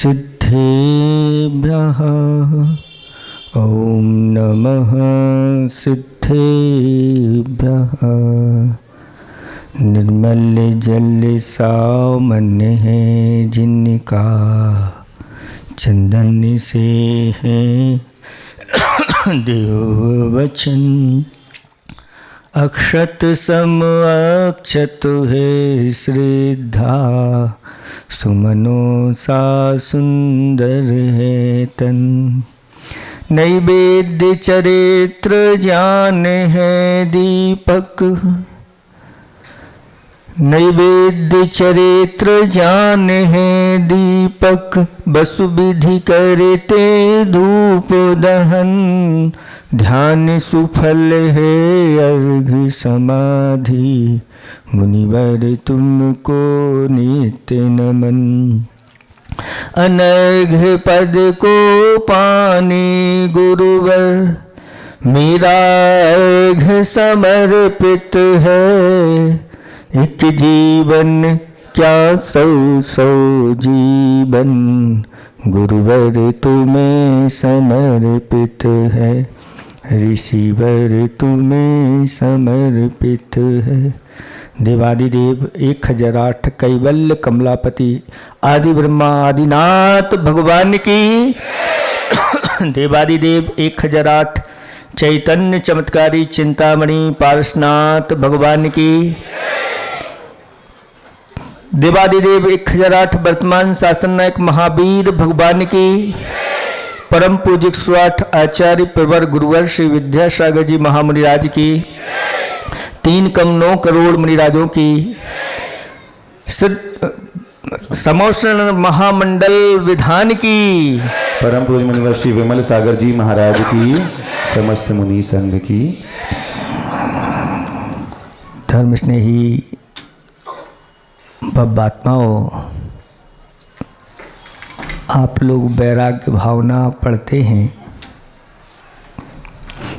सिद्धेभ्यः ॐ नमः सिद्धेभ्यः। निर्मल जल सामान्य है जिनका चंदन से है देव वचन। अक्षत सम अक्षत है श्रद्धा सुमनो सा सुंदर है तन। नैवेद्य चरित्र ज्ञान है दीपक। नैवेद्य चरित्र ज्ञान है दीपक। वसु विधि करते धूप दहन। ध्यान सुफल है अर्घ समाधि। मुनिवर तुमको नित्य नमन। अनर्घ पद को पानी गुरुवर। मेरा अर्घ समर्पित है। एक जीवन क्या सौ सौ जीवन। गुरुवर तुम्हें समर्पित है। ऋषिवर तुम्हें समर्पित है। देवादिदेव 1008 कैवल्य कमलापति आदि ब्रह्मा आदिनाथ भगवान की। देवादिदेव 1008 चैतन्य चमत्कारी चिंतामणि पारसनाथ भगवान की। देवादिदेव 1008 वर्तमान शासन नायक महावीर भगवान की। परम पूज्य 108 आचार्य प्रवर गुरुवर श्री विद्यासागर जी महामुनिराज की। 3,9 करोड़ मुनिराजों की। समोषण महामंडल विधान की। परम पूज्य मुनिवर श्री विमल सागर जी महाराज की। समस्त मुनि संघ की। धर्म स्नेही बब्बात्माओं, आप लोग वैराग्य भावना पढ़ते हैं।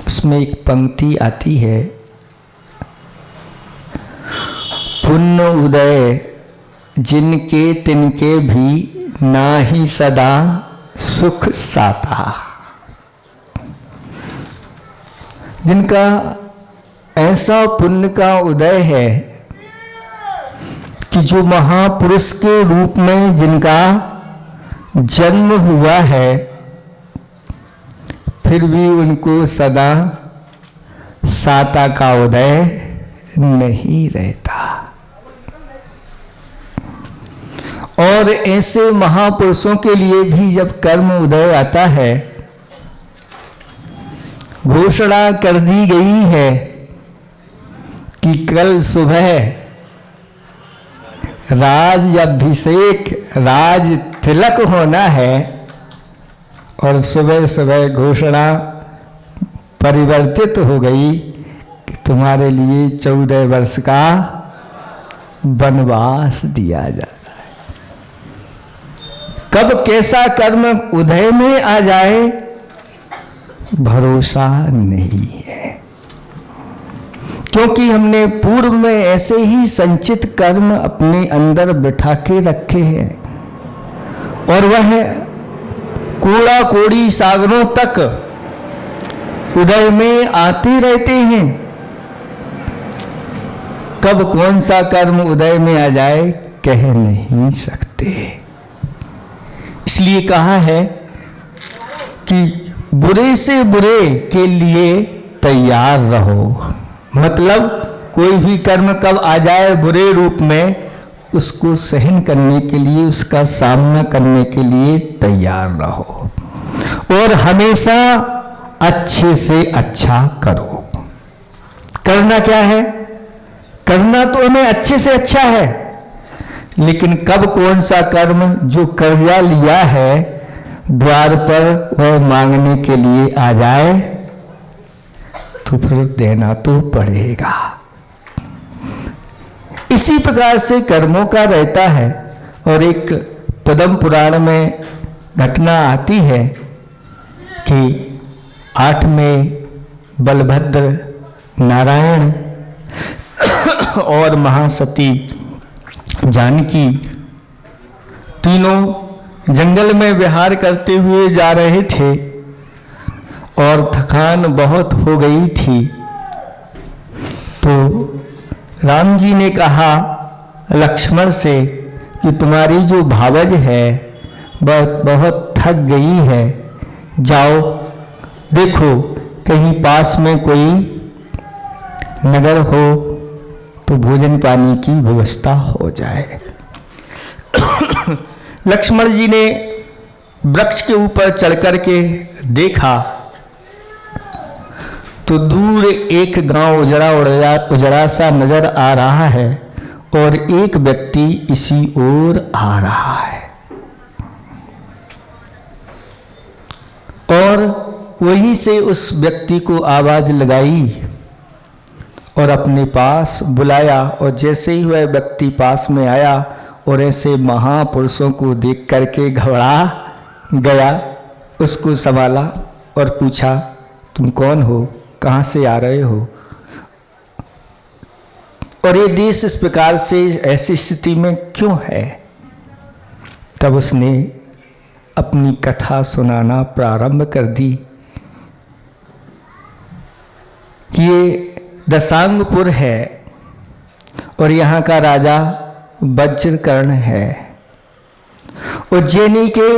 उसमें एक पंक्ति आती है, पुण्य उदय जिनके तिनके भी नाही सदा सुख साता। जिनका ऐसा पुण्य का उदय है कि जो महापुरुष के रूप में जिनका जन्म हुआ है, फिर भी उनको सदा साता का उदय नहीं रहता। और ऐसे महापुरुषों के लिए भी जब कर्म उदय आता है, घोषणा कर दी गई है कि कल सुबह राज अभिषेक राज तिलक होना है। और सुबह सुबह घोषणा परिवर्तित हो गई कि तुम्हारे लिए 14 वर्ष का वनवास दिया जा रहा है। कब कैसा कर्म उदय में आ जाए भरोसा नहीं है, क्योंकि हमने पूर्व में ऐसे ही संचित कर्म अपने अंदर बिठा के रखे हैं और वह कूड़ा कोड़ी सागरों तक उदय में आते रहते हैं। कब कौन सा कर्म उदय में आ जाए कह नहीं सकते। इसलिए कहा है कि बुरे से बुरे के लिए तैयार रहो। मतलब कोई भी कर्म कब आ जाए बुरे रूप में, उसको सहन करने के लिए, उसका सामना करने के लिए तैयार रहो। और हमेशा अच्छे से अच्छा करो। करना क्या है? करना तो हमें अच्छे से अच्छा है, लेकिन कब कौन सा कर्म जो कर्जा लिया है द्वार पर वह मांगने के लिए आ जाए तो फिर देना तो पड़ेगा। इसी प्रकार से कर्मों का रहता है। और एक पद्म पुराण में घटना आती है कि 8 में बलभद्र, नारायण और महासती जानकी तीनों जंगल में विहार करते हुए जा रहे थे और थकान बहुत हो गई थी, तो राम जी ने कहा लक्ष्मण से कि तुम्हारी जो भावज है वह बहुत थक गई है, जाओ देखो कहीं पास में कोई नगर हो तो भोजन पानी की व्यवस्था हो जाए। लक्ष्मण जी ने वृक्ष के ऊपर चढ़ कर के देखा तो दूर एक गांव उजड़ा सा नजर आ रहा है और एक व्यक्ति इसी ओर आ रहा है, और वहीं से उस व्यक्ति को आवाज लगाई और अपने पास बुलाया। और जैसे ही वह व्यक्ति पास में आया और ऐसे महापुरुषों को देख करके घबरा गया, उसको संभाला और पूछा तुम कौन हो, कहाँ से आ रहे हो, और ये देश इस प्रकार से ऐसी स्थिति में क्यों है। तब उसने अपनी कथा सुनाना प्रारंभ कर दी कि ये दशांगपुर है और यहाँ का राजा वज्रकर्ण है। उज्जैनी के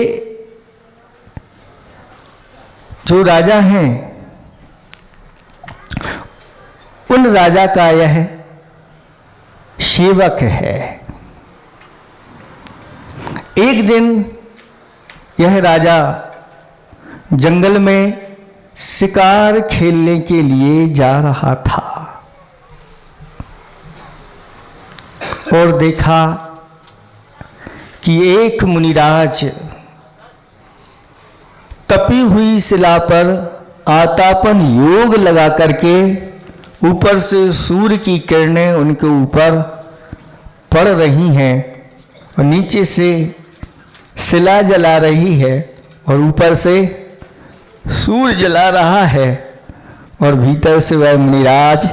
जो राजा हैं उन राजा का यह सेवक है। एक दिन यह राजा जंगल में शिकार खेलने के लिए जा रहा था और देखा कि एक मुनिराज तपी हुई शिला पर आतापन योग लगा करके ऊपर से सूर्य की किरणें उनके ऊपर पड़ रही हैं और नीचे से शिला जला रही है और ऊपर से सूर्य जला रहा है, और भीतर से वह मुनिराज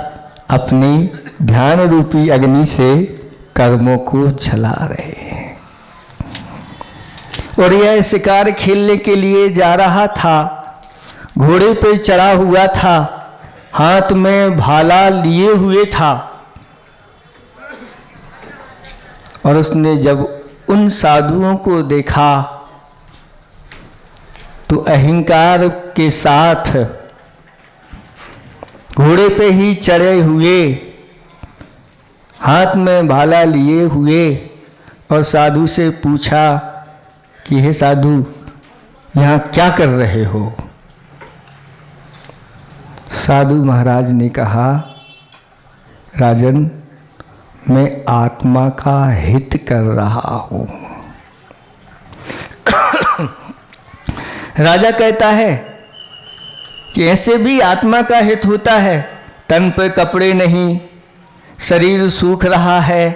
अपनी ध्यान रूपी अग्नि से कर्मों को जला रहे हैं। और यह शिकार खेलने के लिए जा रहा था, घोड़े पर चढ़ा हुआ था, हाथ में भाला लिए हुए था, और उसने जब उन साधुओं को देखा तो अहंकार के साथ घोड़े पे ही चढ़े हुए, हाथ में भाला लिए हुए, और साधु से पूछा कि हे साधु यहाँ क्या कर रहे हो। साधु महाराज ने कहा राजन मैं आत्मा का हित कर रहा हूँ। राजा कहता है कि ऐसे भी आत्मा का हित होता है, तन पे कपड़े नहीं, शरीर सूख रहा है,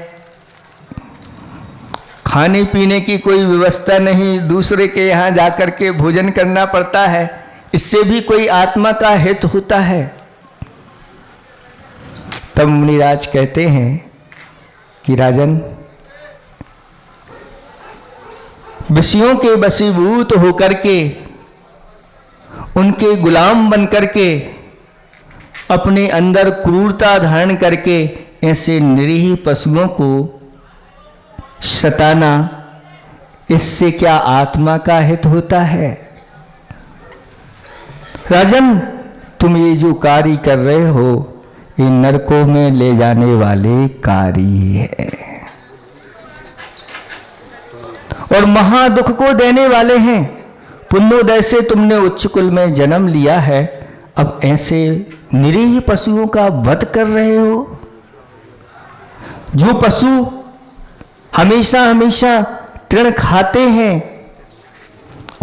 खाने पीने की कोई व्यवस्था नहीं, दूसरे के यहाँ जाकर के भोजन करना पड़ता है, इससे भी कोई आत्मा का हित होता है। तब मुनिराज कहते हैं कि राजन विषयों के वशीभूत होकर के, उनके गुलाम बन करके, अपने अंदर क्रूरता धारण करके ऐसे निरीह पशुओं को सताना, इससे क्या आत्मा का हित होता है। राजन तुम ये जो कार्य कर रहे हो ये नरकों में ले जाने वाले कार्य है और महादुख को देने वाले हैं। पुण्योदय से तुमने उच्च कुल में जन्म लिया है, अब ऐसे निरीह पशुओं का वध कर रहे हो। जो पशु हमेशा हमेशा तृण खाते हैं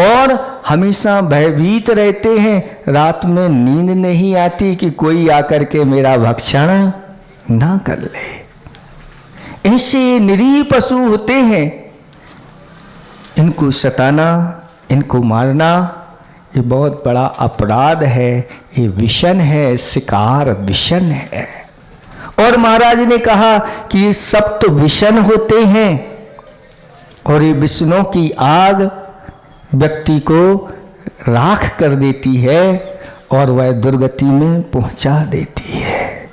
और हमेशा भयभीत रहते हैं, रात में नींद नहीं आती कि कोई आकर के मेरा भक्षण ना कर ले, ऐसे निरीह पशु होते हैं। इनको सताना, इनको मारना ये बहुत बड़ा अपराध है, ये विषण है, शिकार विषण है। और महाराज ने कहा कि ये सब तो विषण होते हैं और ये विषणों की आग व्यक्ति को राख कर देती है और वह दुर्गति में पहुंचा देती है।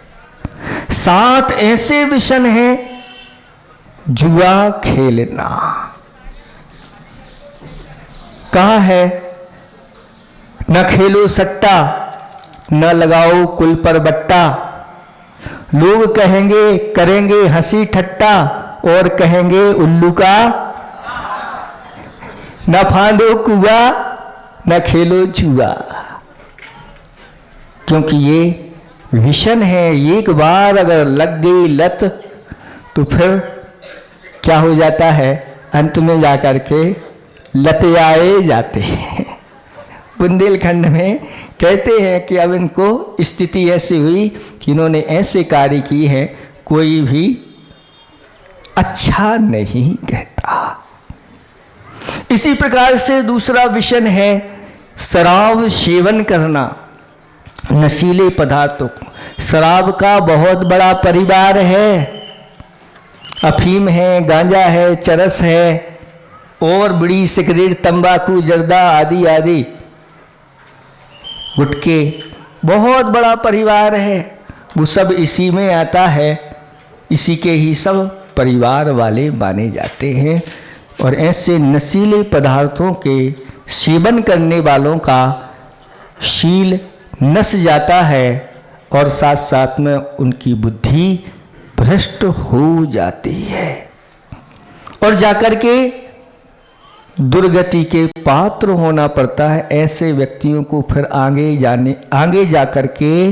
7 ऐसे विषय हैं। जुआ खेलना कहा है? न खेलो सट्टा, न लगाओ कुल पर बट्टा। लोग कहेंगे, करेंगे हंसी ठट्टा और कहेंगे उल्लू का। न फांदो कुआ, न खेलो जुआ। क्योंकि ये विषण है, एक बार अगर लग गई लत तो फिर क्या हो जाता है? अंत में जाकर के लतियाए जाते हैं। बुंदेलखंड में कहते हैं कि अब इनको स्थिति ऐसी हुई कि इन्होंने ऐसे कार्य किए हैं, कोई भी अच्छा नहीं कहता। इसी प्रकार से दूसरा विषय है शराब सेवन करना, नशीले पदार्थों को। शराब का बहुत बड़ा परिवार है। अफीम है, गांजा है, चरस है और बीड़ी, सिगरेट, तंबाकू, जर्दा आदि आदि, गुटके, बहुत बड़ा परिवार है। वो सब इसी में आता है, इसी के ही सब परिवार वाले माने जाते हैं। और ऐसे नशीले पदार्थों के सेवन करने वालों का शील नस जाता है और साथ साथ में उनकी बुद्धि भ्रष्ट हो जाती है और जाकर के दुर्गति के पात्र होना पड़ता है। ऐसे व्यक्तियों को फिर आगे जाकर के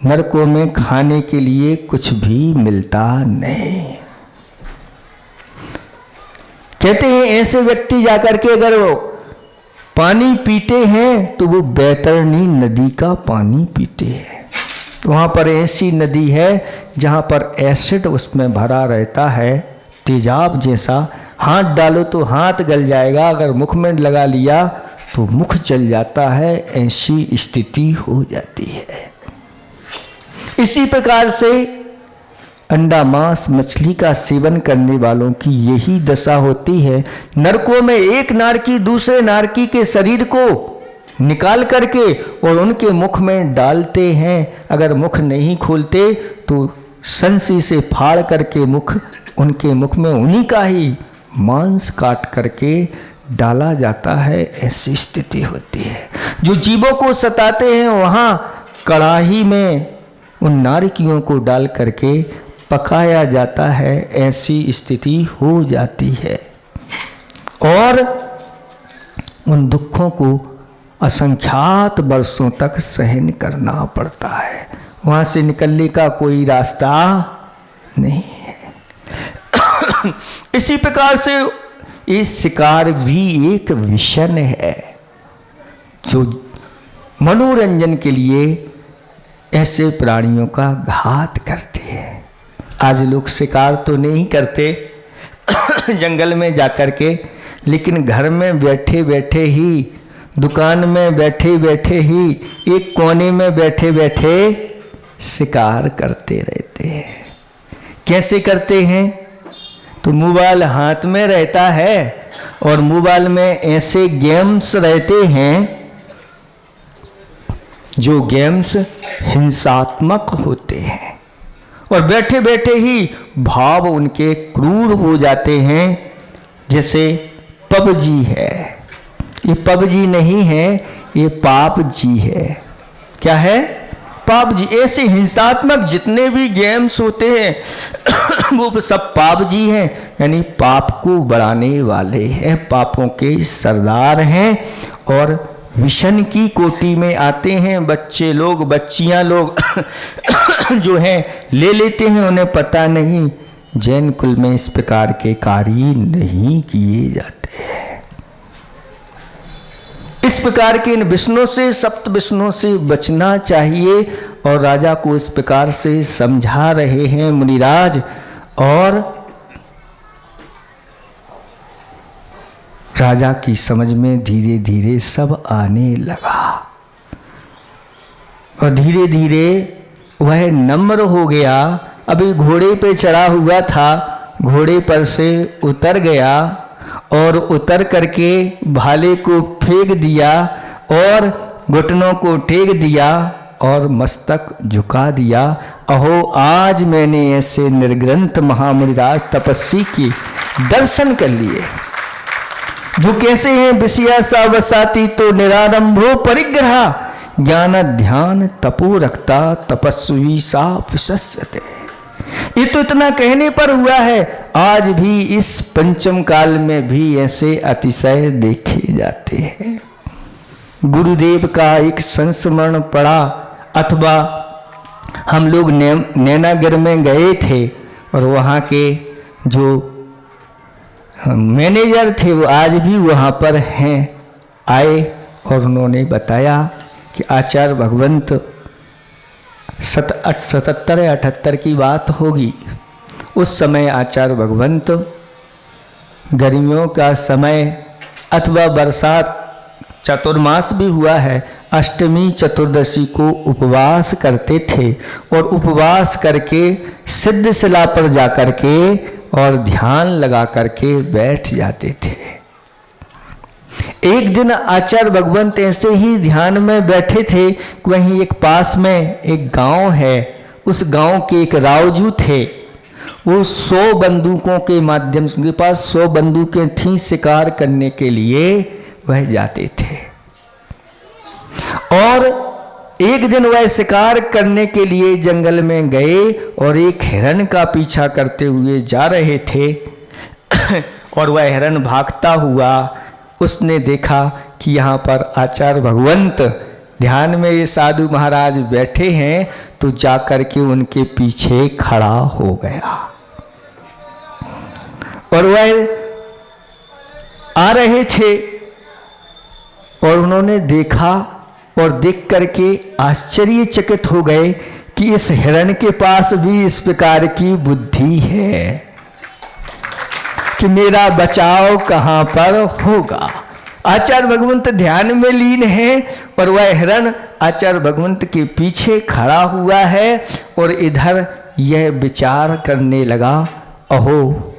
नरकों में खाने के लिए कुछ भी मिलता नहीं। कहते हैं ऐसे व्यक्ति जाकर के अगर वो पानी पीते हैं तो वो बैतरणी नदी का पानी पीते हैं। वहाँ पर ऐसी नदी है जहाँ पर एसिड उसमें भरा रहता है, तेजाब जैसा। हाथ डालो तो हाथ गल जाएगा, अगर मुख में लगा लिया तो मुख जल जाता है। ऐसी स्थिति हो जाती है। इसी प्रकार से अंडा, मांस, मछली का सेवन करने वालों की यही दशा होती है। नरकों में एक नारकी दूसरे नारकी के शरीर को निकाल करके और उनके मुख में डालते हैं। अगर मुख नहीं खोलते तो संसी से फाड़ करके उनके मुख में उन्हीं का ही मांस काट करके डाला जाता है। ऐसी स्थिति होती है। जो जीवों को सताते हैं वहाँ कड़ाही में उन नारकियों को डाल करके पकाया जाता है। ऐसी स्थिति हो जाती है और उन दुखों को असंख्यात वर्षों तक सहन करना पड़ता है। वहाँ से निकलने का कोई रास्ता नहीं है। इसी प्रकार से ये शिकार भी एक विषय है जो मनोरंजन के लिए ऐसे प्राणियों का घात करते हैं। आज लोग शिकार तो नहीं करते जंगल में जाकर के, लेकिन घर में बैठे बैठे ही, दुकान में बैठे बैठे ही, एक कोने में बैठे बैठे शिकार करते रहते हैं। कैसे करते हैं? तो मोबाइल हाथ में रहता है और मोबाइल में ऐसे गेम्स रहते हैं जो गेम्स हिंसात्मक होते हैं और बैठे बैठे ही भाव उनके क्रूर हो जाते हैं। जैसे पबजी है, ये पबजी नहीं है, ये पाप जी है। क्या है? पाप जी। ऐसे हिंसात्मक जितने भी गेम्स होते हैं वो सब पाप जी हैं, यानी पाप को बढ़ाने वाले हैं, पापों के सरदार हैं और विषण की कोटि में आते हैं। बच्चे लोग, बच्चियां लोग जो हैं ले लेते हैं, उन्हें पता नहीं जैन कुल में इस प्रकार के कार्य नहीं किए जाते हैं। इस प्रकार के इन विष्णु से, सप्त विष्णु से बचना चाहिए और राजा को इस प्रकार से समझा रहे हैं मुनिराज। और राजा की समझ में धीरे धीरे सब आने लगा और धीरे धीरे वह नम्र हो गया। अभी घोड़े पे चढ़ा हुआ था, घोड़े पर से उतर गया और उतर करके भाले को फेंक दिया और घुटनों को टेक दिया और मस्तक झुका दिया। अहो आज मैंने ऐसे निर्ग्रंथ महामुनिराज तपस्वी के दर्शन कर लिए जो कैसे हैं। विषया सा वसाती तो निरारंभो परिग्रह, ज्ञान ध्यान तपो रखता तपस्वी सा विशस्यते। ये तो इतना कहने पर हुआ है, आज भी इस पंचम काल में भी ऐसे अतिशय देखे जाते हैं। गुरुदेव का एक संस्मरण पड़ा, अथवा हम लोग नैनागिर में गए थे और वहाँ के जो मैनेजर थे वो आज भी वहाँ पर हैं, आए और उन्होंने बताया कि आचार्य भगवंत 77 या 78 की बात होगी। उस समय आचार्य भगवंत गर्मियों का समय अथवा बरसात चतुर्मास भी हुआ है, अष्टमी चतुर्दशी को उपवास करते थे और उपवास करके सिद्ध शिला पर जा कर के और ध्यान लगा करके बैठ जाते थे। एक दिन आचार्य भगवंत ऐसे ही ध्यान में बैठे थे, वहीं एक पास में एक गांव है, उस गांव के एक रावजू थे। वो 100 बंदूकों के माध्यम से, उनके पास 100 बंदूकें थीं, शिकार करने के लिए वह जाते थे। और एक दिन वह शिकार करने के लिए जंगल में गए और एक हिरण का पीछा करते हुए जा रहे थे और वह हिरण भागता हुआ, उसने देखा कि यहाँ पर आचार्य भगवंत ध्यान में ये साधु महाराज बैठे हैं, तो जाकर के उनके पीछे खड़ा हो गया और वह आ रहे थे और उन्होंने देखा और देख करके आश्चर्यचकित हो गए कि इस हिरण के पास भी इस प्रकार की बुद्धि है कि मेरा बचाव कहाँ पर होगा। आचार्य भगवंत ध्यान में लीन है और वह हिरण आचार्य भगवंत के पीछे खड़ा हुआ है और इधर यह विचार करने लगा, अहो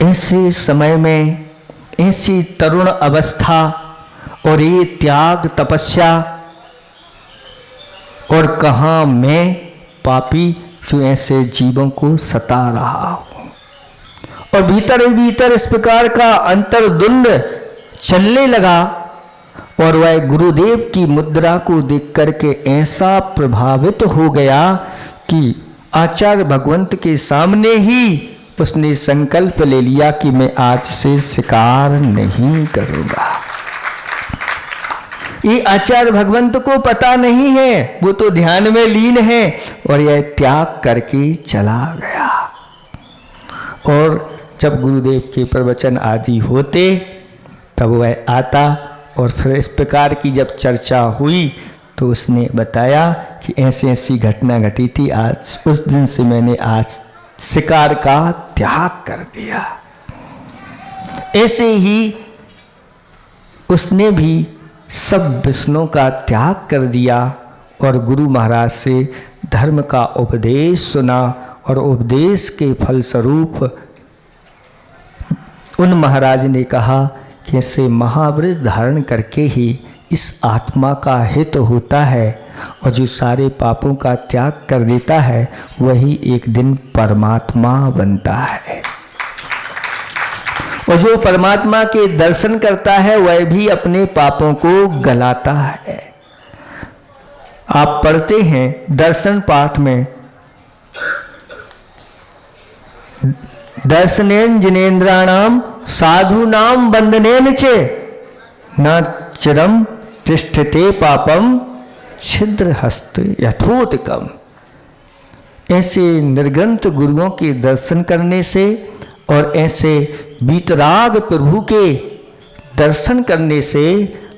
ऐसे समय में ऐसी तरुण अवस्था और ये त्याग तपस्या, और कहाँ मैं पापी जो ऐसे जीवों को सता रहा हूँ। और भीतर ही भीतर इस प्रकार का अंतर्द्वंद चलने लगा और वह गुरुदेव की मुद्रा को देख करके ऐसा प्रभावित हो गया कि आचार्य भगवंत के सामने ही उसने संकल्प ले लिया कि मैं आज से शिकार नहीं करूँगा। ये आचार्य भगवंत को पता नहीं है, वो तो ध्यान में लीन है और यह त्याग करके चला गया। और जब गुरुदेव के प्रवचन आदि होते तब वह आता और फिर इस प्रकार की जब चर्चा हुई तो उसने बताया कि ऐसी ऐसी घटना घटी थी, आज उस दिन से मैंने आज शिकार का त्याग कर दिया। ऐसे ही उसने भी सब विष्णु का त्याग कर दिया और गुरु महाराज से धर्म का उपदेश सुना और उपदेश के फलस्वरूप उन महाराज ने कहा कि ऐसे महाव्रत धारण करके ही इस आत्मा का हित होता है और जो सारे पापों का त्याग कर देता है वही एक दिन परमात्मा बनता है। और जो परमात्मा के दर्शन करता है वह भी अपने पापों को गलाता है। आप पढ़ते हैं दर्शन पाठ में, दर्शनेन जिनेन्द्राणाम साधूनाम बंधनेन चे न चिरम तिष्ठते पापम छिद्र हस्त यथोत्कम। ऐसे निर्ग्रंथ गुरुओं के दर्शन करने से और ऐसे बीतराग प्रभु के दर्शन करने से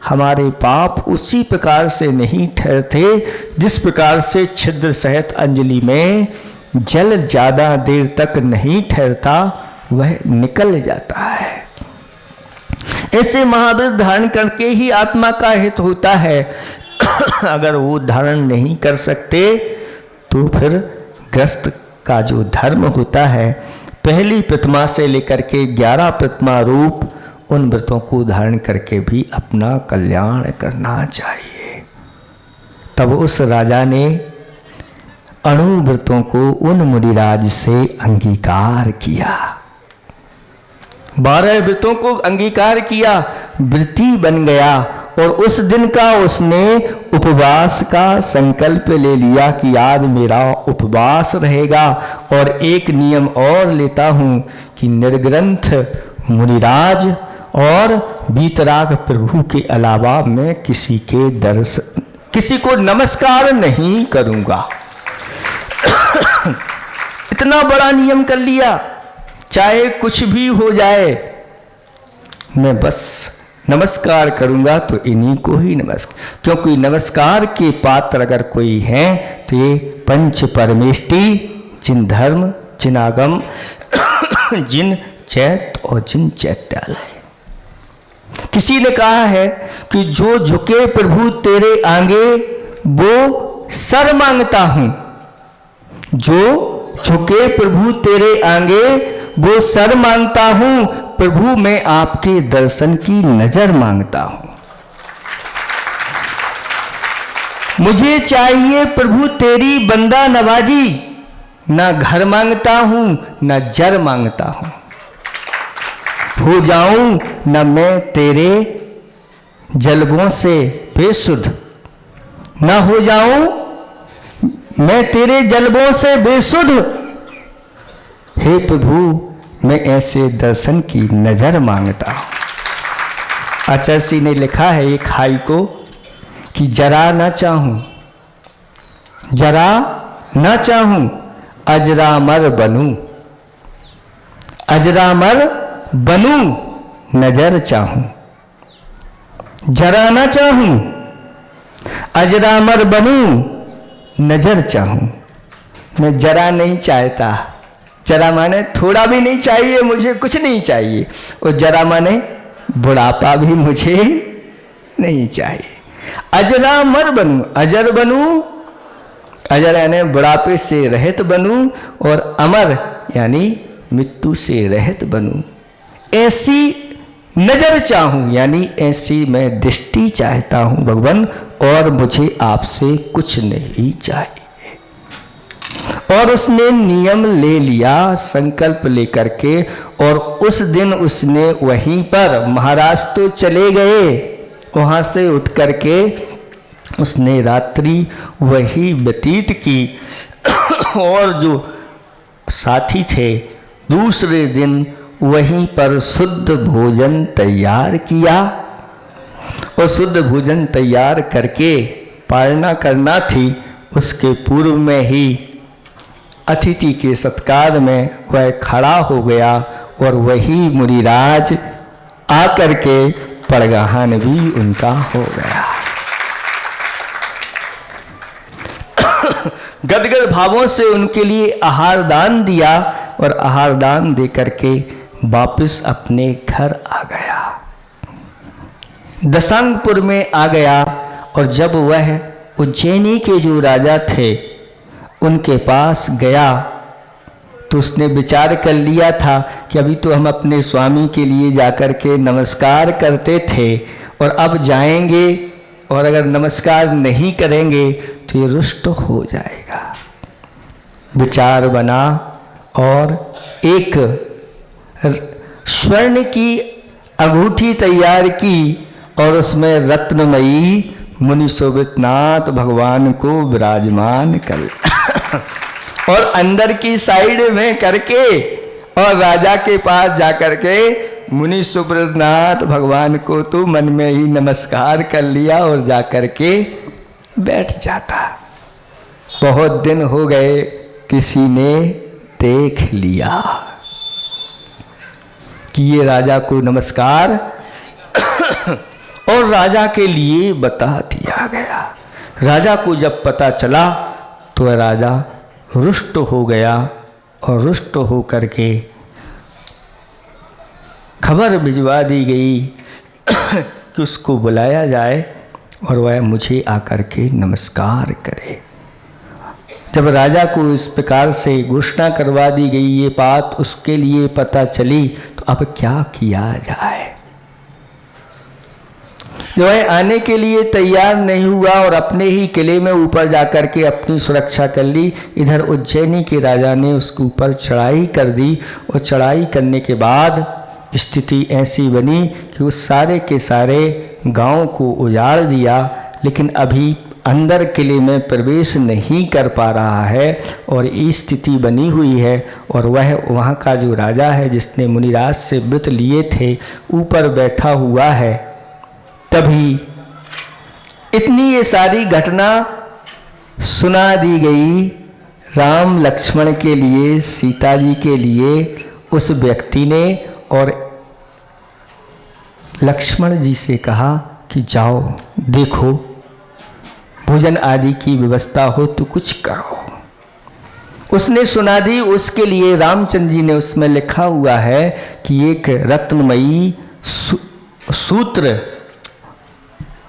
हमारे पाप उसी प्रकार से नहीं ठहरते जिस प्रकार से छिद्र सहित अंजलि में जल ज़्यादा देर तक नहीं ठहरता, वह निकल जाता है। ऐसे महाव्रत धारण करके ही आत्मा का हित होता है। अगर वो धारण नहीं कर सकते तो फिर ग्रस्त का जो धर्म होता है, पहली प्रतिमा से लेकर के 11 प्रतिमा रूप उन व्रतों को धारण करके भी अपना कल्याण करना चाहिए। तब उस राजा ने अणुव्रतों को उन मुनिराज से अंगीकार किया। 12 व्रतों को अंगीकार किया, व्रती बन गया और उस दिन का उसने उपवास का संकल्प ले लिया कि आज मेरा उपवास रहेगा। और एक नियम और लेता हूं कि निर्ग्रंथ मुनिराज और वीतराग प्रभु के अलावा मैं किसी को नमस्कार नहीं करूंगा। इतना बड़ा नियम कर लिया, चाहे कुछ भी हो जाए, मैं बस नमस्कार करूंगा तो इन्हीं को ही नमस्कार, क्योंकि नमस्कार के पात्र अगर कोई हैं तो ये पंच परमेष्टि, जिन धर्म, जिन आगम, जिन चैत और जिन चैत्यालय। किसी ने कहा है कि जो झुके प्रभु तेरे आगे वो सर मांगता हूं, जो झुके प्रभु तेरे आगे वो सर मांगता हूं, प्रभु मैं आपके दर्शन की नजर मांगता हूं। मुझे चाहिए प्रभु तेरी बंदा नवाजी, ना घर मांगता हूं ना जर मांगता हूं। हो जाऊं न मैं तेरे जलबों से बेसुध, न हो जाऊं मैं तेरे जलबों से बेसुध। हे प्रभु मैं ऐसे दर्शन की नजर मांगता हूं। आचार्य ने लिखा है एक खाई को कि जरा न चाहूं, जरा न चाहूं अजरामर बनूं, अजरामर बनूं नजर चाहूं। जरा न चाहूं अजरामर बनूं नजर चाहूं। मैं जरा नहीं चाहता, जरा माने थोड़ा भी नहीं चाहिए, मुझे कुछ नहीं चाहिए, और जरा माने बुढ़ापा भी मुझे नहीं चाहिए। अजरामर बनूं, अजर बनूं, अजर यानी बुढ़ापे से रहित बनूं, और अमर यानी मृत्यु से रहित बनूं। ऐसी नजर चाहूं, यानी ऐसी मैं दृष्टि चाहता हूं भगवान, और मुझे आपसे कुछ नहीं चाहिए। और उसने नियम ले लिया संकल्प लेकर के, और उस दिन उसने वहीं पर, महाराज तो चले गए, वहां से उठ करके उसने रात्रि वही व्यतीत की। और जो साथी थे दूसरे दिन वहीं पर शुद्ध भोजन तैयार किया, और शुद्ध भोजन तैयार करके पालना करना थी। उसके पूर्व में ही अतिथि के सत्कार में वह खड़ा हो गया, और वही मुनिराज आकर के परगाहन भी उनका हो गया। गदगद भावों से उनके लिए आहार दान दिया, और आहार दान दे करके वापस अपने घर आ गया, दशांगपुर में आ गया। और जब वह उज्जैनी के जो राजा थे उनके पास गया, तो उसने विचार कर लिया था कि अभी तो हम अपने स्वामी के लिए जाकर के नमस्कार करते थे, और अब जाएंगे और अगर नमस्कार नहीं करेंगे तो ये रुष्ट हो जाएगा। विचार बना और एक स्वर्ण की अंगूठी तैयार की, और उसमें रत्नमयी मुनि शोभितनाथ भगवान को विराजमान कर और अंदर की साइड में करके, और राजा के पास जाकर के मुनि शोभितनाथ भगवान को तो मन में ही नमस्कार कर लिया और जाकर के बैठ जाता। बहुत दिन हो गए, किसी ने देख लिया कि ये राजा को नमस्कार, और राजा के लिए बता दिया गया। राजा को जब पता चला तो राजा रुष्ट हो गया, और रुष्ट हो करके खबर भिजवा दी गई कि उसको बुलाया जाए और वह मुझे आकर के नमस्कार करे। जब राजा को इस प्रकार से घोषणा करवा दी गई, ये बात उसके लिए पता चली, तो अब क्या किया जाए। जो है आने के लिए तैयार नहीं हुआ और अपने ही किले में ऊपर जाकर के अपनी सुरक्षा कर ली। इधर उज्जैनी के राजा ने उसके ऊपर चढ़ाई कर दी और चढ़ाई करने के बाद स्थिति ऐसी बनी कि उस सारे के सारे गांव को उजाड़ दिया, लेकिन अभी अंदर किले में प्रवेश नहीं कर पा रहा है और ये स्थिति बनी हुई है। और वह वहाँ का जो राजा है जिसने मुनिराज से व्रत लिए थे, ऊपर बैठा हुआ है। तभी इतनी ये सारी घटना सुना दी गई राम लक्ष्मण के लिए, सीता जी के लिए, उस व्यक्ति ने, और लक्ष्मण जी से कहा कि जाओ देखो भोजन आदि की व्यवस्था हो तो कुछ करो। उसने सुना दी। उसके लिए रामचंद्र जी ने उसमें लिखा हुआ है कि एक रत्नमयी सूत्र,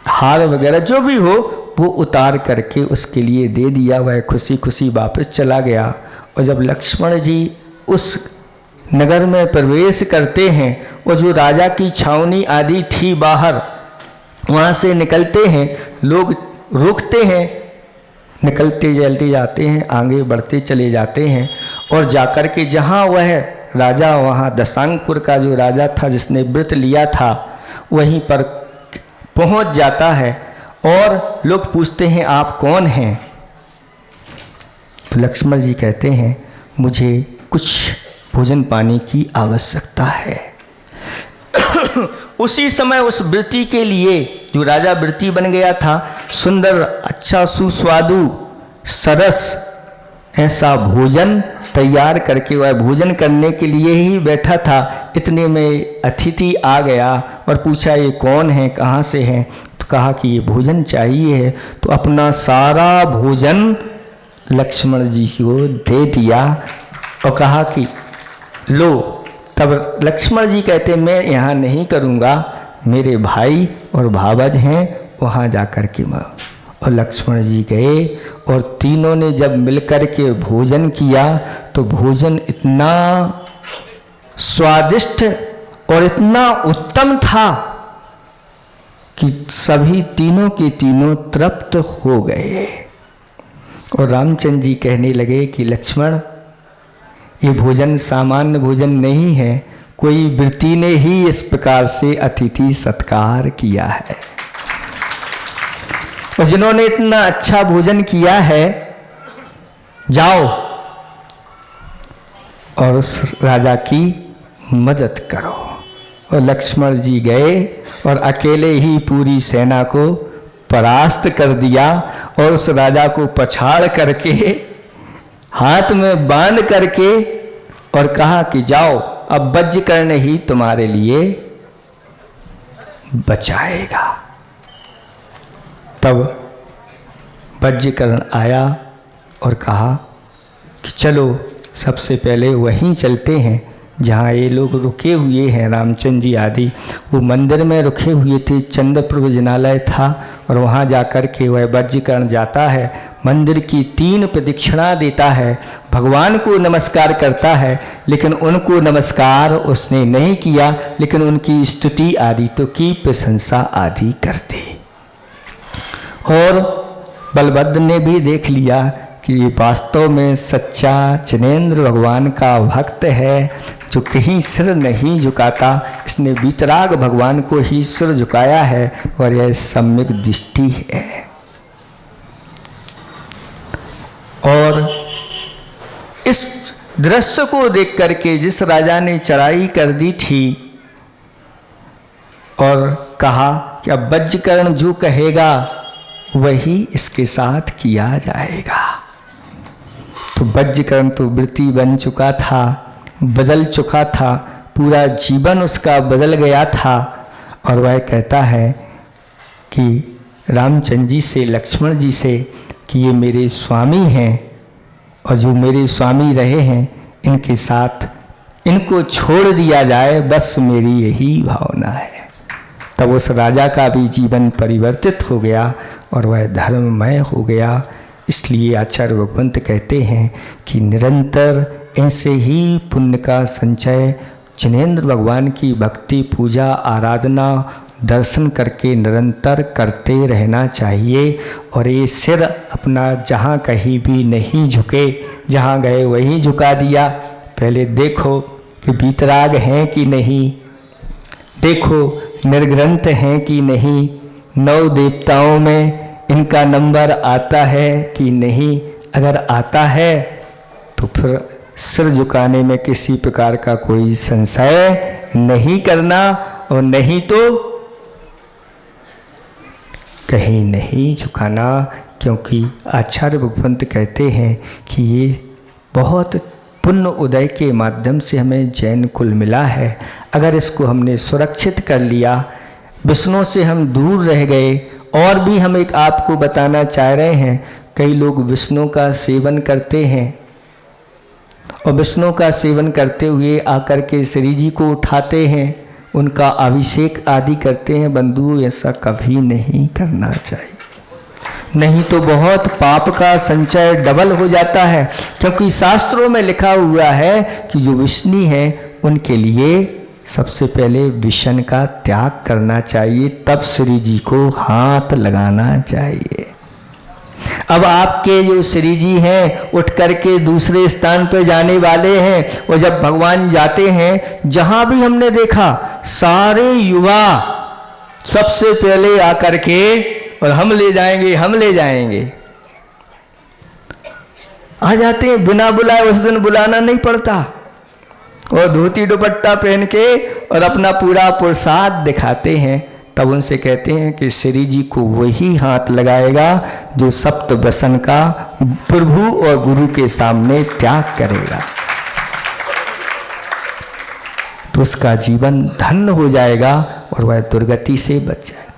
हार वगैरह जो भी हो वो उतार करके उसके लिए दे दिया। वह खुशी खुशी वापस चला गया। और जब लक्ष्मण जी उस नगर में प्रवेश करते हैं और जो राजा की छावनी आदि थी बाहर, वहाँ से निकलते हैं, लोग रुकते हैं, निकलते जलते जाते हैं, आगे बढ़ते चले जाते हैं और जाकर के जहाँ वह राजा, वहाँ दशांगपुर का जो राजा था जिसने व्रत लिया था, वहीं पर पहुँच जाता है और लोग पूछते हैं आप कौन हैं। तो लक्ष्मण जी कहते हैं मुझे कुछ भोजन पानी की आवश्यकता है। उसी समय उस वृत्ति के लिए जो राजा वृत्ति बन गया था, सुंदर अच्छा सुस्वादु सरस ऐसा भोजन तैयार करके वह भोजन करने के लिए ही बैठा था। इतने में अतिथि आ गया और पूछा ये कौन है, कहाँ से हैं। तो कहा कि ये भोजन चाहिए है। तो अपना सारा भोजन लक्ष्मण जी को दे दिया और कहा कि लो। तब लक्ष्मण जी कहते मैं यहाँ नहीं करूँगा, मेरे भाई और भावज हैं, वहाँ जाकर के मैं। और लक्ष्मण जी गए और तीनों ने जब मिलकर के भोजन किया तो भोजन इतना स्वादिष्ट और इतना उत्तम था कि सभी तीनों के तीनों तृप्त हो गए। और रामचंद्र जी कहने लगे कि लक्ष्मण, ये भोजन सामान्य भोजन नहीं है, कोई वृत्ति ने ही इस प्रकार से अतिथि सत्कार किया है। और जिन्होंने इतना अच्छा भोजन किया है, जाओ और उस राजा की मदद करो। और लक्ष्मण जी गए और अकेले ही पूरी सेना को परास्त कर दिया और उस राजा को पछाड़ करके हाथ में बांध करके और कहा कि जाओ अब वज्रकर्ण ही तुम्हारे लिए बचाएगा। तब वज्रकर्ण आया और कहा कि चलो सबसे पहले वहीं चलते हैं जहाँ ये लोग रुके हुए हैं, रामचंद्र जी आदि वो मंदिर में रुके हुए थे। चंद्रपुर भोजनालय था और वहाँ जाकर के वह वज्रकर्ण जाता है, मंदिर की 3 प्रदक्षिणा देता है, भगवान को नमस्कार करता है, लेकिन उनको नमस्कार उसने नहीं किया, लेकिन उनकी स्तुति आदि तो की, प्रशंसा आदि कर दी। और बलभद्र ने भी देख लिया कि ये वास्तव में सच्चा जिनेंद्र भगवान का भक्त है जो कहीं सिर नहीं झुकाता। इसने वीतराग भगवान को ही सिर झुकाया है और यह सम्यक दृष्टि है। और इस दृश्य को देख करके जिस राजा ने चढ़ाई कर दी थी और कहा कि अब वज्रकर्ण जो कहेगा वही इसके साथ किया जाएगा, तो वज्रकर्ण तो वृत्ति बन चुका था, बदल चुका था, पूरा जीवन उसका बदल गया था। और वह कहता है कि रामचंद्र जी से, लक्ष्मण जी से कि ये मेरे स्वामी हैं और जो मेरे स्वामी रहे हैं इनके साथ इनको छोड़ दिया जाए, बस मेरी यही भावना है। तब उस राजा का भी जीवन परिवर्तित हो गया और वह धर्ममय हो गया। इसलिए आचार्य भगवंत कहते हैं कि निरंतर ऐसे ही पुण्य का संचय जिनेंद्र भगवान की भक्ति पूजा आराधना दर्शन करके निरंतर करते रहना चाहिए। और ये सिर अपना जहाँ कहीं भी नहीं झुके, जहाँ गए वहीं झुका दिया। पहले देखो कि वीतराग हैं कि नहीं, देखो निर्ग्रंथ हैं कि नहीं, 9 देवताओं में इनका नंबर आता है कि नहीं। अगर आता है तो फिर सिर झुकाने में किसी प्रकार का कोई संशय नहीं करना, और नहीं तो कहीं नहीं झुकाना। क्योंकि आचार्य भगवंत कहते हैं कि ये बहुत पुण्य उदय के माध्यम से हमें जैन कुल मिला है। अगर इसको हमने सुरक्षित कर लिया, विष्णु से हम दूर रह गए। और भी हम एक आपको बताना चाह रहे हैं, कई लोग विष्णु का सेवन करते हैं और विष्णु का सेवन करते हुए आकर के श्री जी को उठाते हैं, उनका अभिषेक आदि करते हैं। बंधु, ऐसा कभी नहीं करना चाहिए, नहीं तो बहुत पाप का संचय डबल हो जाता है। क्योंकि शास्त्रों में लिखा हुआ है कि जो विष्णु हैं उनके लिए सबसे पहले विषण का त्याग करना चाहिए, तब श्री जी को हाथ लगाना चाहिए। अब आपके जो श्री जी हैं उठ करके दूसरे स्थान पर जाने वाले हैं, और जब भगवान जाते हैं, जहां भी हमने देखा सारे युवा सबसे पहले आकर के और हम ले जाएंगे, हम ले जाएंगे आ जाते हैं। बिना बुलाए उस दिन बुलाना नहीं पड़ता, और धोती दुपट्टा पहन के और अपना पूरा प्रसाद दिखाते हैं। तब उनसे कहते हैं कि श्री जी को वही हाथ लगाएगा जो सप्त व्यसन का प्रभु और गुरु के सामने त्याग करेगा, तो उसका जीवन धन्य हो जाएगा और वह दुर्गति से बच जाएगा।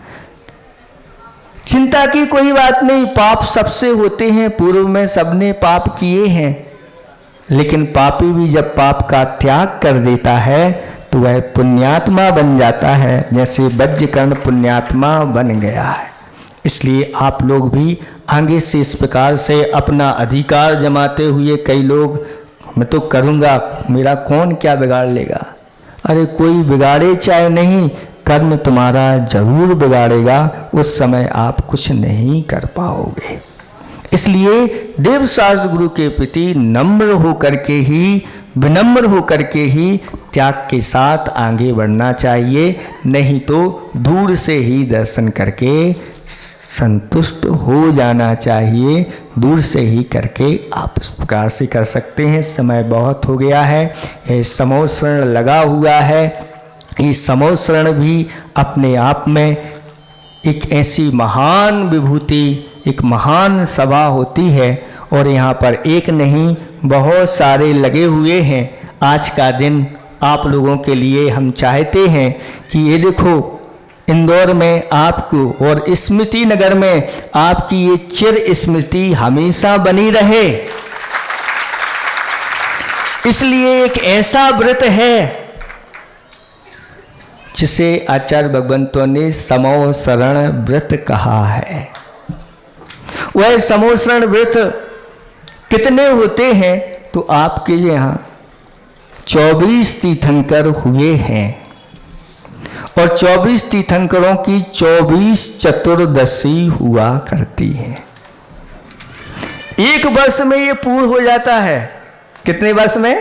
चिंता की कोई बात नहीं, पाप सबसे होते हैं, पूर्व में सबने पाप किए हैं। लेकिन पापी भी जब पाप का त्याग कर देता है तो वह पुण्यात्मा बन जाता है, जैसे वज्रकर्ण पुण्यात्मा बन गया है। इसलिए आप लोग भी आगे से इस प्रकार से अपना अधिकार जमाते हुए, कई लोग मैं तो करूँगा, मेरा कौन क्या बिगाड़ लेगा। अरे कोई बिगाड़े चाहे नहीं, कर्म तुम्हारा जरूर बिगाड़ेगा, उस समय आप कुछ नहीं कर पाओगे। इसलिए देवशास्त्र गुरु के प्रति नम्र होकर के ही, विनम्र होकर के ही त्याग के साथ आगे बढ़ना चाहिए, नहीं तो दूर से ही दर्शन करके संतुष्ट हो जाना चाहिए। दूर से ही करके आप इस प्रकार से कर सकते हैं। समय बहुत हो गया है, ये समोसरण लगा हुआ है। ये समोसरण भी अपने आप में एक ऐसी महान विभूति, एक महान सभा होती है, और यहाँ पर एक नहीं बहुत सारे लगे हुए हैं। आज का दिन आप लोगों के लिए हम चाहते हैं कि ये देखो, इंदौर में आपको और स्मृति नगर में आपकी ये चिर स्मृति हमेशा बनी रहे। इसलिए एक ऐसा व्रत है जिसे आचार्य भगवंतों ने समोसरण व्रत कहा है। वह समोसरण व्रत कितने होते हैं, तो आपके यहाँ 24 तीर्थंकर हुए हैं, और 24 तीर्थंकरों की 24 चतुर्दशी हुआ करती है। एक वर्ष में ये पूर्ण हो जाता है। कितने वर्ष में?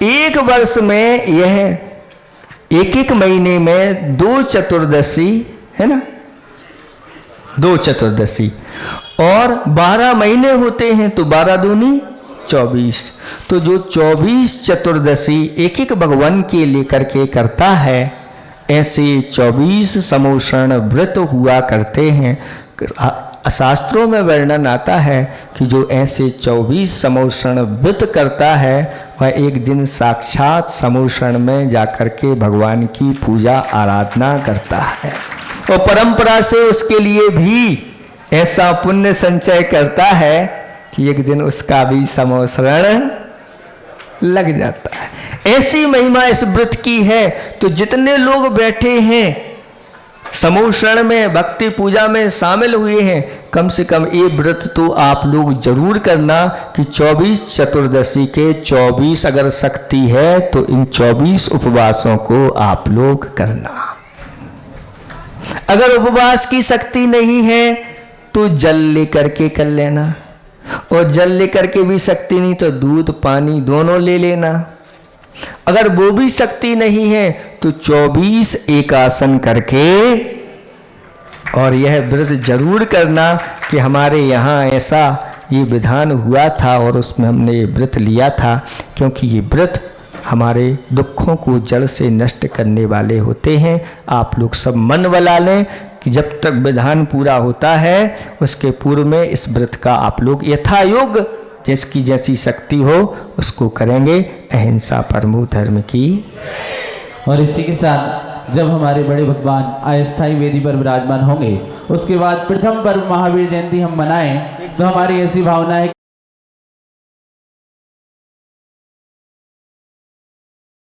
एक वर्ष में यह एक एक महीने में 2 चतुर्दशी है ना, 2 चतुर्दशी, और 12 महीने होते हैं तो 12 दूनी 24। तो जो 24 चतुर्दशी एक एक भगवान के लेकर के करता है, ऐसे 24 समोसरण व्रत हुआ करते हैं। शास्त्रों में वर्णन आता है कि जो ऐसे 24 समोसरण व्रत करता है, वह एक दिन साक्षात समोसरण में जाकर के भगवान की पूजा आराधना करता है, और परंपरा से उसके लिए भी ऐसा पुण्य संचय करता है कि एक दिन उसका भी समोसरण लग जाता है। ऐसी महिमा इस व्रत की है। तो जितने लोग बैठे हैं समोसरण में, भक्ति पूजा में शामिल हुए हैं, कम से कम ये व्रत तो आप लोग जरूर करना कि 24 चतुर्दशी के 24 अगर शक्ति है तो इन 24 उपवासों को आप लोग करना। अगर उपवास की शक्ति नहीं है तो जल लेकर के कर लेना, और जल लेकर के भी शक्ति नहीं तो दूध पानी दोनों ले लेना। अगर वो भी शक्ति नहीं है तो 24 एकासन करके, और यह व्रत जरूर करना कि हमारे यहाँ ऐसा ये विधान हुआ था और उसमें हमने ये व्रत लिया था, क्योंकि ये व्रत हमारे दुखों को जड़ से नष्ट करने वाले होते हैं। आप लोग सब मन बना लें कि जब तक विधान पूरा होता है उसके पूर्व में इस व्रत का आप लोग यथायोग जिसकी जैसी शक्ति हो उसको करेंगे। अहिंसा परमो धर्म की। और इसी के साथ जब हमारे बड़े भगवान अस्थायी वेदी पर विराजमान होंगे उसके बाद प्रथम पर्व महावीर जयंती हम मनाएं, तो हमारी ऐसी भावना है